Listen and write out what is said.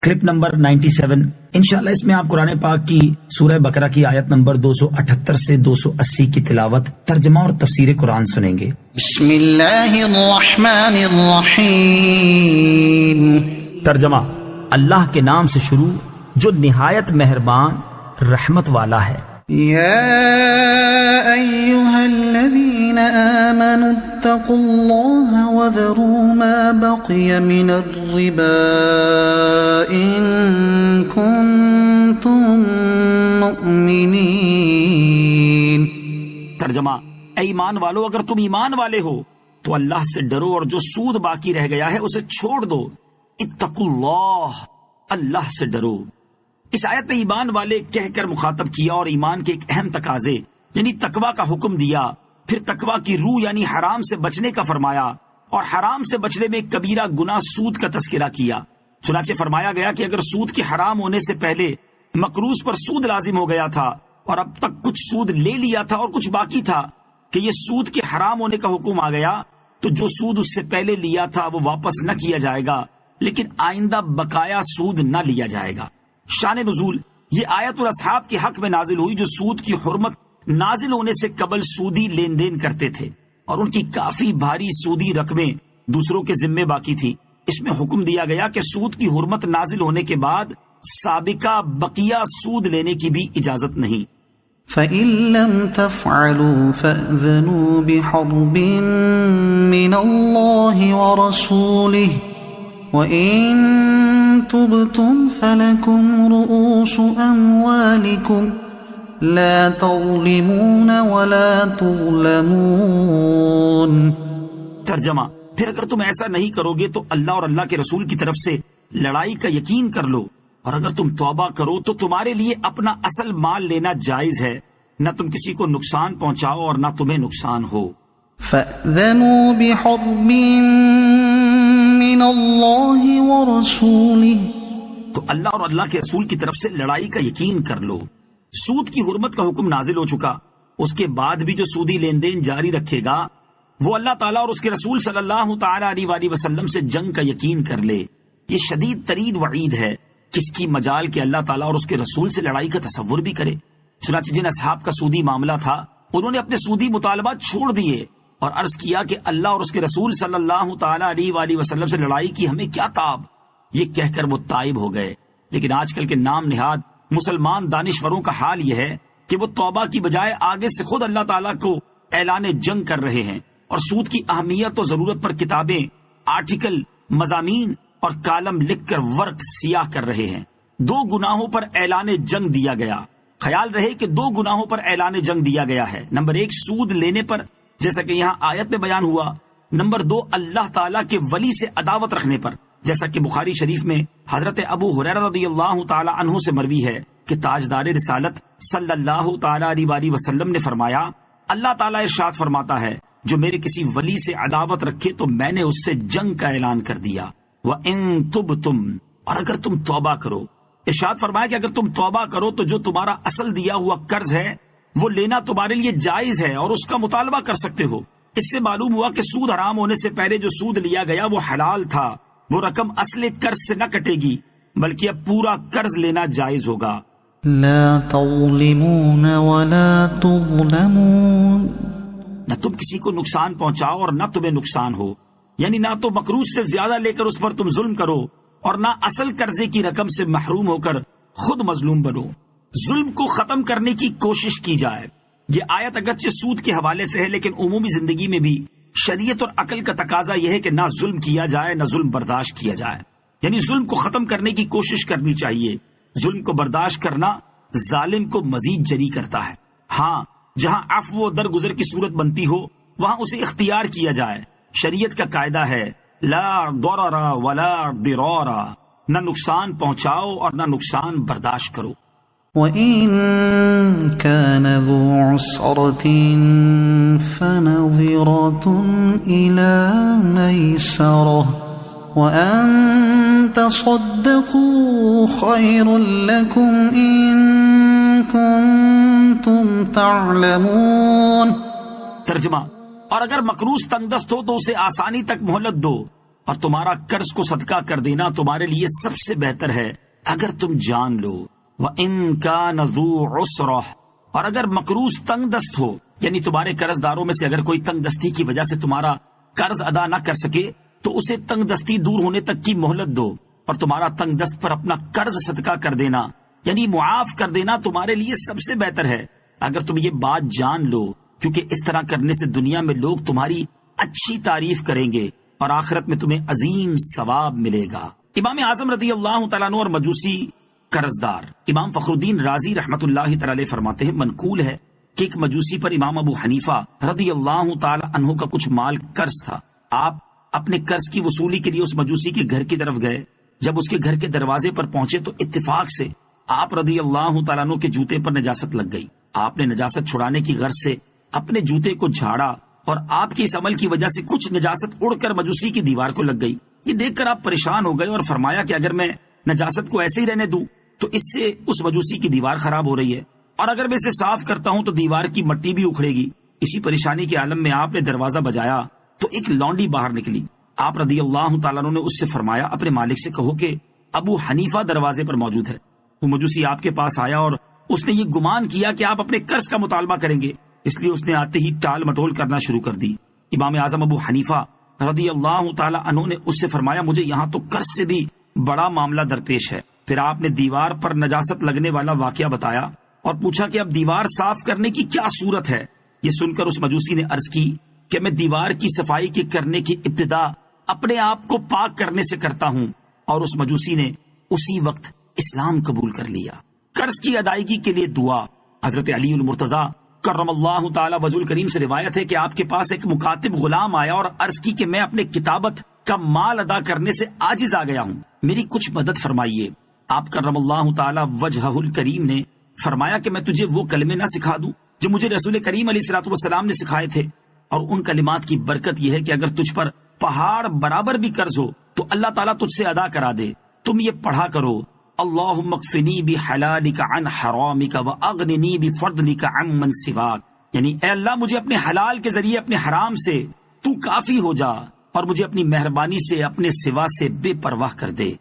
Clip number 97 انشاءاللہ اس میں آپ قرآن پاک کی سورہ بقرہ کی آیت نمبر 278 سے 280 کی تلاوت، ترجمہ اور تفسیر قرآن سنیں گے۔ بسم اللہ الرحمن الرحیم۔ ترجمہ: اللہ کے نام سے شروع جو نہایت مہربان رحمت والا ہے۔ یا ایہا الذین آمنوا اتقوا اللہ وذروا ما بقی من الربا ان کنتم مؤمنین۔ ترجمہ: اے ایمان والو، اگر تم ایمان والے ہو تو اللہ سے ڈرو اور جو سود باقی رہ گیا ہے اسے چھوڑ دو۔ اتقوا اللہ، اللہ سے ڈرو۔ اس آیت میں ایمان والے کہہ کر مخاطب کیا اور ایمان کے ایک اہم تقاضے یعنی تقوی کا حکم دیا، پھر تقوی کی روح یعنی حرام سے بچنے کا فرمایا، اور حرام سے بچنے میں کبیرہ گناہ سود کا تذکرہ کیا۔ چنانچہ فرمایا گیا کہ اگر سود کے حرام ہونے سے پہلے مقروض پر سود لازم ہو گیا تھا اور اب تک کچھ سود لے لیا تھا اور کچھ باقی تھا کہ یہ سود کے حرام ہونے کا حکم آ گیا تو جو سود اس سے پہلے لیا تھا وہ واپس نہ کیا جائے گا، لیکن آئندہ بقایا سود نہ لیا جائے گا۔ شان نزول: یہ آیت الاصحاب کے حق میں نازل ہوئی جو سود کی حرمت نازل ہونے سے قبل سودی لین دین کرتے تھے اور ان کی کافی بھاری سودی رقمیں دوسروں کے ذمے باقی تھی۔ اس میں حکم دیا گیا کہ سود کی حرمت نازل ہونے کے بعد سابقہ بقیہ سود لینے کی بھی اجازت نہیں۔ فَإِن لَّمْ تَفْعَلُوا فَأْذَنُوا بِحَرْبٍ مِّنَ اللَّهِ وَرَسُولِهِ وَإِن تُبْتُمْ فَلَكُمْ رُءُوسُ أَمْوَالِكُمْ لَا تَظْلِمُونَ وَلَا تُظْلَمُونَ۔ ترجمہ: پھر اگر تم ایسا نہیں کرو گے تو اللہ اور اللہ کے رسول کی طرف سے لڑائی کا یقین کر لو، اور اگر تم توبہ کرو تو تمہارے لیے اپنا اصل مال لینا جائز ہے، نہ تم کسی کو نقصان پہنچاؤ اور نہ تمہیں نقصان ہو۔ فَأْذَنُوا بِحَرْبٍ مِّنَ اللَّهِ وَرَسُولِهِ، تو اللہ اور اللہ کے رسول کی طرف سے لڑائی کا یقین کر لو۔ سود کی حرمت کا حکم نازل ہو چکا، اس کے بعد بھی جو سودی لین دین جاری رکھے گا وہ اللہ تعالیٰ اور اس کے رسول صلی اللہ تعالیٰ علیہ وآلہ وسلم سے جنگ کا یقین کر لے۔ یہ شدید ترین وعید ہے، کس کی مجال کہ اللہ تعالیٰ اور اس کے رسول سے لڑائی کا تصور بھی کرے۔ چنانچہ جن اصحاب کا سودی معاملہ تھا انہوں نے اپنے سودی مطالبات چھوڑ دیے اور عرض کیا کہ اللہ اور اس کے رسول صلی اللہ تعالیٰ علیہ وآلہ وسلم سے لڑائی کی ہمیں کیا تاب، یہ کہہ کر وہ تائب ہو گئے۔ لیکن آج کل کے نام نہاد مسلمان دانشوروں کا حال یہ ہے کہ وہ توبہ کی بجائے آگے سے خود اللہ تعالیٰ کو اعلان جنگ کر رہے ہیں اور سود کی اہمیت و ضرورت پر کتابیں، آرٹیکل، مضامین اور کالم لکھ کر ورق سیاہ کر رہے ہیں۔ دو گناہوں پر اعلان جنگ دیا گیا۔ خیال رہے کہ دو گناہوں پر اعلان جنگ دیا گیا ہے۔ نمبر 1 سود لینے پر، جیسا کہ یہاں آیت میں بیان ہوا۔ نمبر 2 اللہ تعالیٰ کے ولی سے عداوت رکھنے پر، جیسا کہ بخاری شریف میں حضرت ابو ہریرہ رضی اللہ تعالی عنہ سے مروی ہے کہ تاجدار رسالت صلی اللہ تعالی علیہ وآلہ وسلم نے فرمایا، اللہ تعالیٰ ارشاد فرماتا ہے جو میرے کسی ولی سے عداوت رکھے تو میں نے اس سے جنگ کا اعلان کر دیا۔ وَإِن تُبْتُمْ، اور اگر تم توبہ کرو، ارشاد فرمایا کہ اگر تم توبہ کرو تو جو تمہارا اصل دیا ہوا قرض ہے وہ لینا تمہارے لیے جائز ہے اور اس کا مطالبہ کر سکتے ہو۔ اس سے معلوم ہوا کہ سود حرام ہونے سے پہلے جو سود لیا گیا وہ حلال تھا، وہ رقم اصل قرض سے نہ کٹے گی بلکہ اب پورا قرض لینا جائز ہوگا۔ لا تظلمون ولا تظلمون، نہ تم کسی کو نقصان پہنچاؤ اور نہ تمہیں نقصان ہو، یعنی نہ تو مقروض سے زیادہ لے کر اس پر تم ظلم کرو اور نہ اصل قرضے کی رقم سے محروم ہو کر خود مظلوم بنو۔ ظلم کو ختم کرنے کی کوشش کی جائے۔ یہ آیت اگرچہ سود کے حوالے سے ہے لیکن عمومی زندگی میں بھی شریعت اور عقل کا تقاضا یہ ہے کہ نہ ظلم کیا جائے نہ ظلم برداشت کیا جائے، یعنی ظلم کو ختم کرنے کی کوشش کرنی چاہیے۔ ظلم کو برداشت کرنا ظالم کو مزید جری کرتا ہے۔ ہاں، جہاں عفو و درگزر کی صورت بنتی ہو وہاں اسے اختیار کیا جائے۔ شریعت کا قاعدہ ہے لا ضرر ولا ضرار، نہ نقصان پہنچاؤ اور نہ نقصان برداشت کرو۔ وَإِن كَانَ ذُو عُسْرَةٍ فَنَظِرَةٌ إِلَى مَيْسَرَةٍ وَأَن تَصَدَّقُوا خَيْرٌ لَكُمْ إِن كُنتُمْ تَعْلَمُونَ۔ ترجمہ: اور اگر مقروض تنگ دست ہو تو اسے آسانی تک مہلت دو، اور تمہارا قرض کو صدقہ کر دینا تمہارے لیے سب سے بہتر ہے اگر تم جان لو۔ وَإِن كَانَ ذُو عُسْرَةٍ، اور اگر مقروض تنگ دست ہو، یعنی تمہارے قرض داروں میں سے اگر کوئی تنگ دستی کی وجہ سے تمہارا قرض ادا نہ کر سکے تو اسے تنگ دستی دور ہونے تک کی مہلت دو، اور تمہارا تنگ دست پر اپنا قرض صدقہ کر دینا یعنی معاف کر دینا تمہارے لیے سب سے بہتر ہے اگر تم یہ بات جان لو، کیونکہ اس طرح کرنے سے دنیا میں لوگ تمہاری اچھی تعریف کریں گے اور آخرت میں تمہیں عظیم ثواب ملے گا۔ امام اعظم رضی اللہ تعالیٰ عنہ اور مجوسی قرضدار۔ امام فخر الدین رازی رحمت اللہ تعالی علیہ فرماتے ہیں منقول ہے کہ ایک مجوسی پر امام ابو حنیفہ رضی اللہ تعالی عنہ کا کچھ مال قرض تھا۔ آپ اپنے قرض کی وصولی کے لیے اس مجوسی کے گھر کی طرف گئے۔ جب اس کے گھر کے دروازے پر پہنچے تو اتفاق سے آپ رضی اللہ تعالیٰ عنہ کے جوتے پر نجاست لگ گئی۔ آپ نے نجاست چھڑانے کی غرض سے اپنے جوتے کو جھاڑا اور آپ کے اس عمل کی وجہ سے کچھ نجاست اڑ کر مجوسی کی دیوار کو لگ گئی۔ یہ دیکھ کر آپ پریشان ہو گئے اور فرمایا کہ اگر میں نجاست کو ایسے ہی رہنے دوں تو اس سے اس مجوسی کی دیوار خراب ہو رہی ہے، اور اگر میں اسے صاف کرتا ہوں تو دیوار کی مٹی بھی اکھڑے گی۔ اسی پریشانی کے عالم میں آپ نے دروازہ بجایا تو ایک لونڈی باہر نکلی۔ آپ رضی اللہ تعالیٰ عنہ نے اس سے فرمایا اپنے مالک سے کہو کہ ابو حنیفہ دروازے پر موجود ہے۔ وہ مجوسی آپ کے پاس آیا اور اس نے یہ گمان کیا کہ آپ اپنے قرض کا مطالبہ کریں گے، اس لیے اس نے آتے ہی ٹال مٹول کرنا شروع کر دی۔ امام اعظم ابو حنیفہ رضی اللہ تعالی عنہ نے اس سے فرمایا مجھے یہاں تو قرض سے بھی بڑا معاملہ درپیش ہے۔ پھر آپ نے دیوار پر نجاست لگنے والا واقعہ بتایا اور پوچھا کہ اب دیوار صاف کرنے کی کیا صورت ہے۔ یہ سن کر اس مجوسی نے عرض کی کہ میں دیوار کی صفائی کے کرنے کی ابتدا اپنے آپ کو پاک کرنے سے کرتا ہوں، اور اس مجوسی نے اسی وقت اسلام قبول کر لیا۔ قرض کی ادائیگی کے لیے دعا۔ حضرت علی المرتضیٰ کرم اللہ تعالی وجہ الکریم سے روایت ہے کہ آپ کے پاس ایک مکاتب غلام آیا اور عرض کی کہ میں اپنے کتابت کا مال ادا کرنے سے عاجز آ گیا ہوں، میری کچھ مدد فرمائیے۔ آپ کرم اللہ تعالی وجہ الکریم نے فرمایا کہ میں تجھے وہ کلمے نہ سکھا دوں جو مجھے رسول کریم علیہ الصلوۃ والسلام نے سکھائے تھے، اور ان کلمات کی برکت یہ ہے کہ اگر تجھ پر پہاڑ برابر بھی قرض ہو تو اللہ تعالیٰ تجھ سے ادا کرا دے۔ تم یہ پڑھا کرو اللہم اکفنی بحلالک عن حرامک واغننی بفضلک عن من سواک، یعنی اے اللہ مجھے اپنے حلال کے ذریعے اپنے حرام سے تو کافی ہو جا، اور مجھے اپنی مہربانی سے اپنے سوا سے بے پرواہ کر دے۔